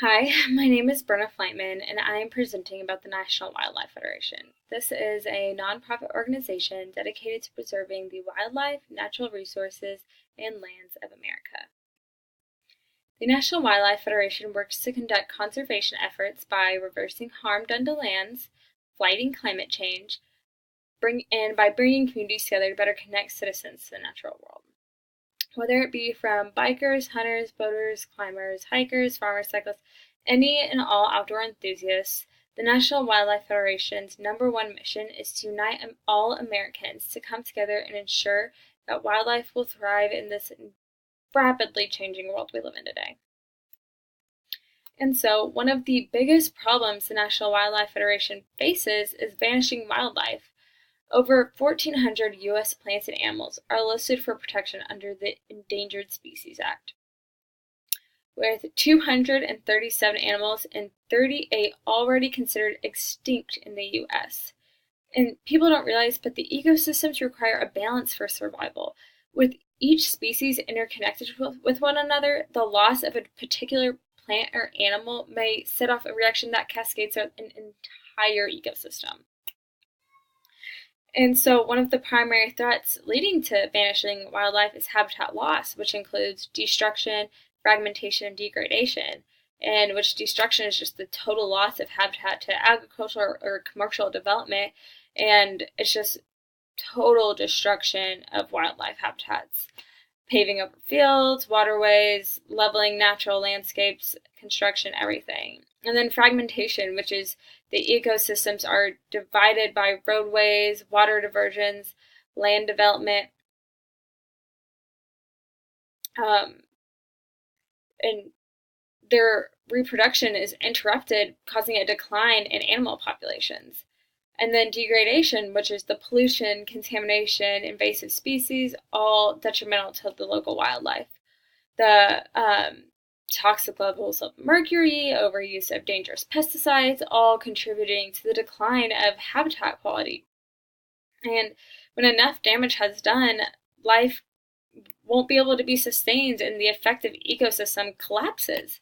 Hi, my name is Brenna Flightman, and I am presenting about the National Wildlife Federation. This is a nonprofit organization dedicated to preserving the wildlife, natural resources, and lands of America. The National Wildlife Federation works to conduct conservation efforts by reversing harm done to lands, fighting climate change, and by bringing communities together to better connect citizens to the natural world. Whether it be from bikers, hunters, boaters, climbers, hikers, farmers, cyclists, any and all outdoor enthusiasts, the National Wildlife Federation's #1 mission is to unite all Americans to come together and ensure that wildlife will thrive in this rapidly changing world we live in today. And so, one of the biggest problems the National Wildlife Federation faces is vanishing wildlife. Over 1,400 U.S. plants and animals are listed for protection under the Endangered Species Act, with 237 animals and 38 already considered extinct in the U.S. And people don't realize, but the ecosystems require a balance for survival. With each species interconnected with one another, the loss of a particular plant or animal may set off a reaction that cascades throughout an entire ecosystem. And so one of the primary threats leading to vanishing wildlife is habitat loss, which includes destruction, fragmentation, and degradation, and which destruction is just the total loss of habitat to agricultural or commercial development, and it's just total destruction of wildlife habitats. Paving over fields, waterways, leveling natural landscapes, construction, everything. And then fragmentation, which is the ecosystems are divided by roadways, water diversions, land development, and their reproduction is interrupted, causing a decline in animal populations. And then degradation, which is the pollution, contamination, invasive species, all detrimental to the local wildlife. The toxic levels of mercury, overuse of dangerous pesticides, all contributing to the decline of habitat quality. And when enough damage has done, life won't be able to be sustained and the effective ecosystem collapses.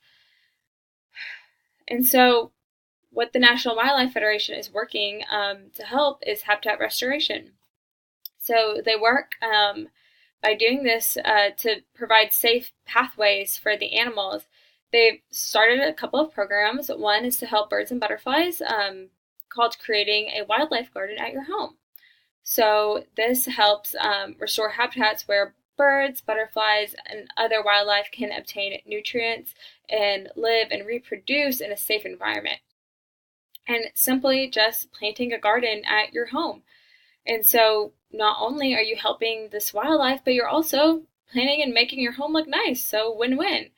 And so what the National Wildlife Federation is working to help is habitat restoration. So they work by doing this to provide safe pathways for the animals. They've started a couple of programs. One is to help birds and butterflies called Creating a Wildlife Garden at Your Home. So this helps restore habitats where birds, butterflies, and other wildlife can obtain nutrients and live and reproduce in a safe environment. And simply just planting a garden at your home. And so not only are you helping this wildlife, but you're also planning and making your home look nice. So win-win.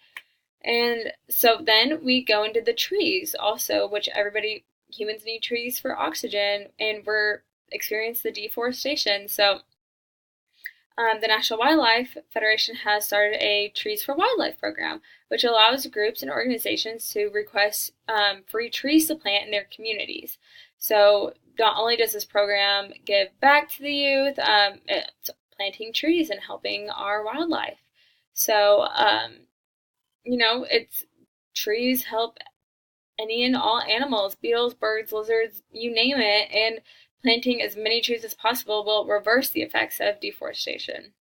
And so then we go into the trees also, which humans need trees for oxygen, and we're experiencing the deforestation. So the National Wildlife Federation has started a Trees for Wildlife program, which allows groups and organizations to request free trees to plant in their communities. So not only does this program give back to the youth, it's planting trees and helping our wildlife. So, it's trees help any and all animals, beetles, birds, lizards, you name it, and planting as many trees as possible will reverse the effects of deforestation.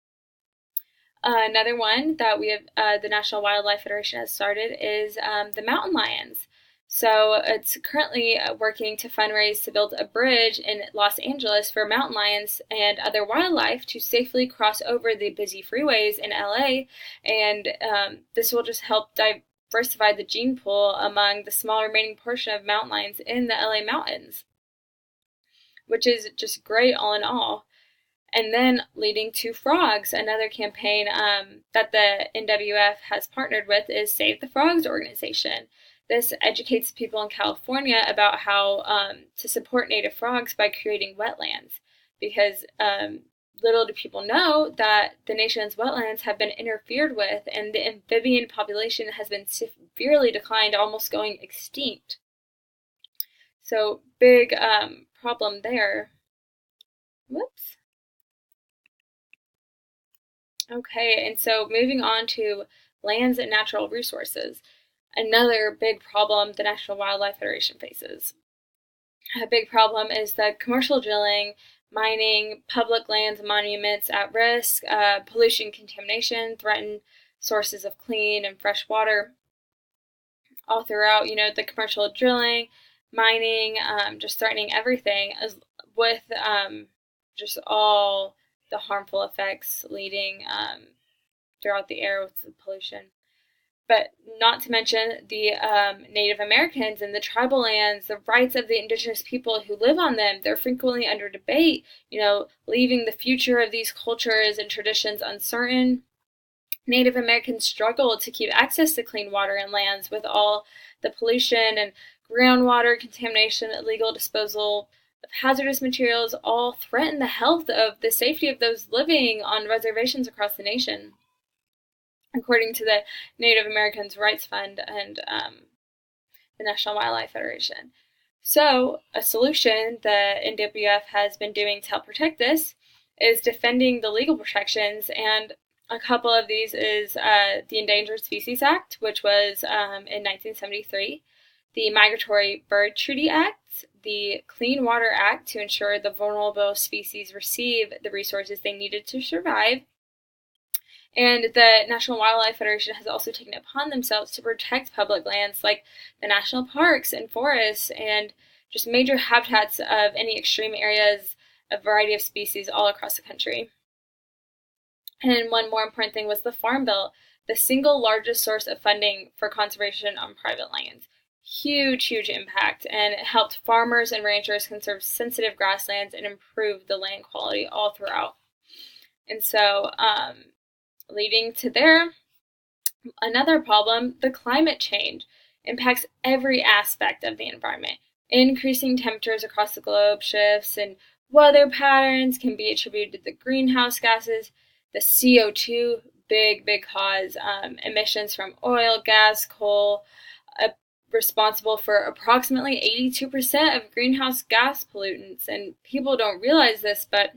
Another one that the National Wildlife Federation has started is the mountain lions. So it's currently working to fundraise to build a bridge in Los Angeles for mountain lions and other wildlife to safely cross over the busy freeways in LA, and this will just help diversify the gene pool among the small remaining portion of mountain lions in the LA mountains, which is just great all in all. And then leading to frogs, another campaign that the NWF has partnered with is Save the Frogs organization. This educates people in California about how to support native frogs by creating wetlands, because little do people know that the nation's wetlands have been interfered with and the amphibian population has been severely declined, almost going extinct. So big problem there. Whoops. Okay, and so moving on to lands and natural resources. another big problem the National Wildlife Federation faces. A big problem is the commercial drilling, mining, public lands and monuments at risk, pollution, contamination, threaten sources of clean and fresh water all throughout, the commercial drilling, mining, just threatening everything with just all the harmful effects leading throughout the air with the pollution. But not to mention the Native Americans and the tribal lands, the rights of the indigenous people who live on them. They're frequently under debate, leaving the future of these cultures and traditions uncertain. Native Americans struggle to keep access to clean water and lands with all the pollution and groundwater contamination, illegal disposal of hazardous materials, all threaten the health of the safety of those living on reservations across the nation, according to the Native Americans Rights Fund and the National Wildlife Federation. So, a solution the NWF has been doing to help protect this is defending the legal protections, and a couple of these is the Endangered Species Act, which was in 1973, the Migratory Bird Treaty Act, the Clean Water Act to ensure the vulnerable species receive the resources they needed to survive, and the National Wildlife Federation has also taken it upon themselves to protect public lands like the national parks and forests and just major habitats of any extreme areas, a variety of species all across the country. And one more important thing was the Farm Bill, the single largest source of funding for conservation on private lands. Huge impact, and it helped farmers and ranchers conserve sensitive grasslands and improve the land quality all throughout. And so, leading to another problem, the climate change impacts every aspect of the environment. Increasing temperatures across the globe, shifts in weather patterns can be attributed to the greenhouse gases, the CO2, big cause, emissions from oil, gas, coal, responsible for approximately 82% of greenhouse gas pollutants. And people don't realize this, but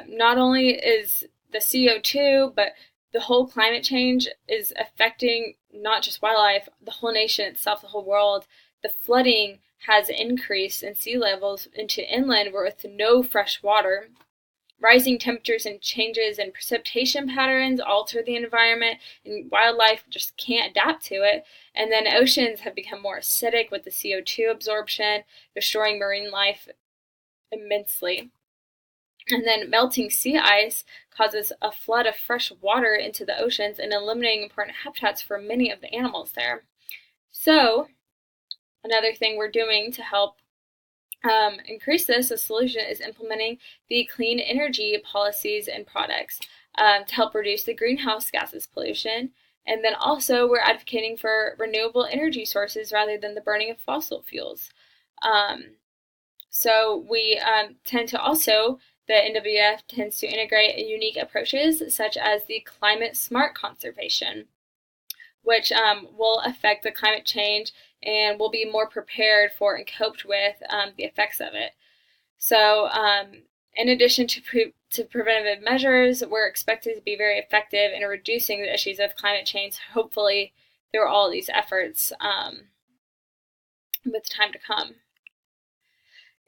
not only is the CO2, but the whole climate change is affecting not just wildlife, the whole nation itself, the whole world. The flooding has increased in sea levels into inland with no fresh water. Rising temperatures and changes in precipitation patterns alter the environment, and wildlife just can't adapt to it. And then oceans have become more acidic with the CO2 absorption, destroying marine life immensely. And then melting sea ice causes a flood of fresh water into the oceans and eliminating important habitats for many of the animals there. So, another thing we're doing to help increase this, a solution is implementing the clean energy policies and products to help reduce the greenhouse gases pollution. And then also we're advocating for renewable energy sources rather than the burning of fossil fuels. So we tend to also, the NWF tends to integrate unique approaches such as the climate smart conservation, which will affect the climate change and will be more prepared for and coped with the effects of it. So in addition to preventative measures, we're expected to be very effective in reducing the issues of climate change, hopefully through all these efforts with time to come.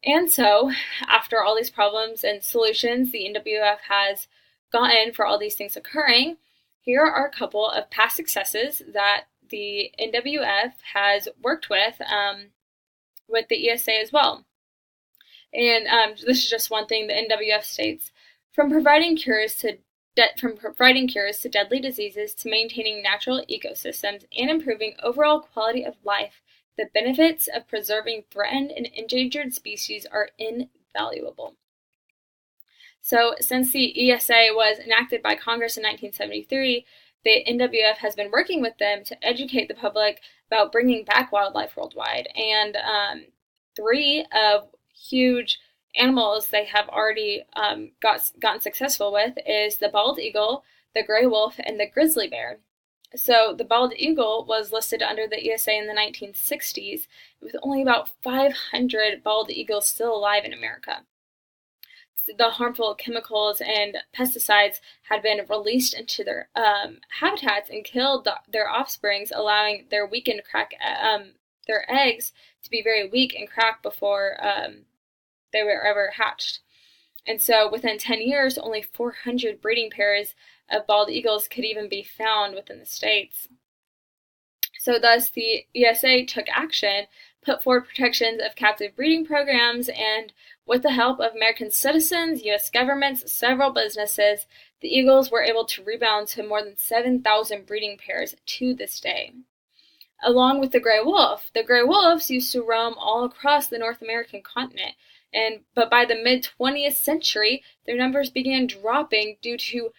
And so, after all these problems and solutions the NWF has gotten for all these things occurring, here are a couple of past successes that the NWF has worked with the ESA as well. And this is just one thing the NWF states: from providing cures to deadly diseases to maintaining natural ecosystems and improving overall quality of life, the benefits of preserving threatened and endangered species are invaluable. So, since the ESA was enacted by Congress in 1973, the NWF has been working with them to educate the public about bringing back wildlife worldwide. And 3 of huge animals they have already gotten successful with is the bald eagle, the gray wolf, and the grizzly bear. So the bald eagle was listed under the ESA in the 1960s, with only about 500 bald eagles still alive in America. the harmful chemicals and pesticides had been released into their habitats and killed their offsprings, allowing their weakened their eggs to be very weak and crack before they were ever hatched. And so within 10 years, only 400 breeding pairs of bald eagles could even be found within the states. So thus the ESA took action, put forward protections of captive breeding programs, and with the help of American citizens, U.S. governments, several businesses, the eagles were able to rebound to more than 7,000 breeding pairs to this day. Along with the gray wolf, the gray wolves used to roam all across the North American continent, but by the mid-20th century, their numbers began dropping due to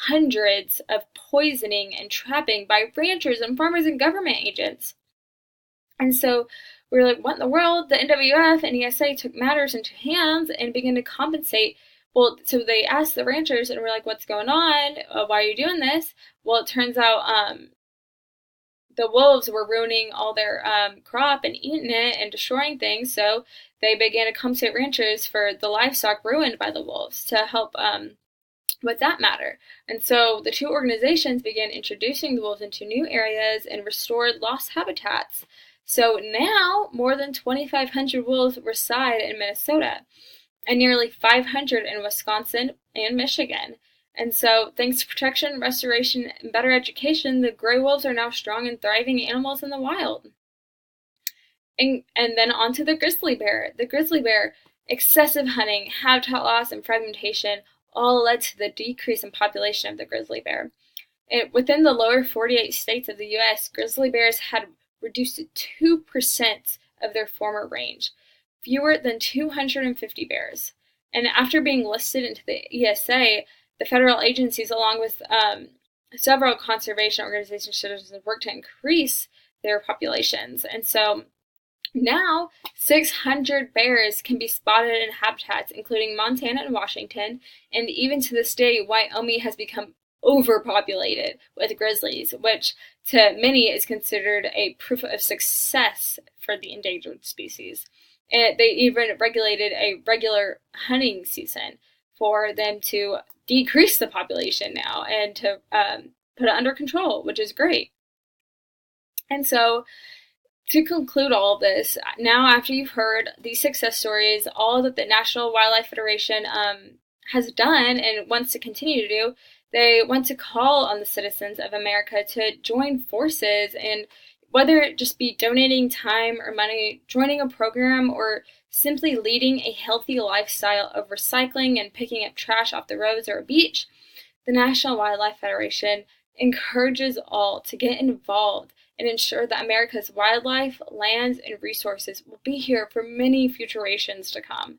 hundreds of poisoning and trapping by ranchers and farmers and government agents. And so we were like, what in the world? The NWF and ESA took matters into hands and began to compensate. Well, so they asked the ranchers, and we're like, what's going on? Why are you doing this? Well, it turns out the wolves were ruining all their crop and eating it and destroying things, so they began to compensate ranchers for the livestock ruined by the wolves to help with that matter. And so the two organizations began introducing the wolves into new areas and restored lost habitats. So now more than 2,500 wolves reside in Minnesota and nearly 500 in Wisconsin and Michigan. And so thanks to protection, restoration, and better education, the gray wolves are now strong and thriving animals in the wild. And then on to the grizzly bear. The grizzly bear, excessive hunting, habitat loss, and fragmentation all led to the decrease in population of the grizzly bear. Within the lower 48 states of the U.S., grizzly bears had reduced to 2% of their former range, fewer than 250 bears. And after being listed into the ESA, the federal agencies, along with several conservation organizations, have worked to increase their populations. And so now 600 bears can be spotted in habitats, including Montana and Washington, and even to this day, Wyoming has become overpopulated with grizzlies, which to many is considered a proof of success for the endangered species. And they even regulated a regular hunting season for them to decrease the population now and to put it under control, which is great. And so to conclude all of this, now after you've heard these success stories, all that the National Wildlife Federation has done and wants to continue to do, they want to call on the citizens of America to join forces, and whether it just be donating time or money, joining a program, or simply leading a healthy lifestyle of recycling and picking up trash off the roads or a beach, the National Wildlife Federation encourages all to get involved and ensure that America's wildlife, lands, and resources will be here for many futurations to come.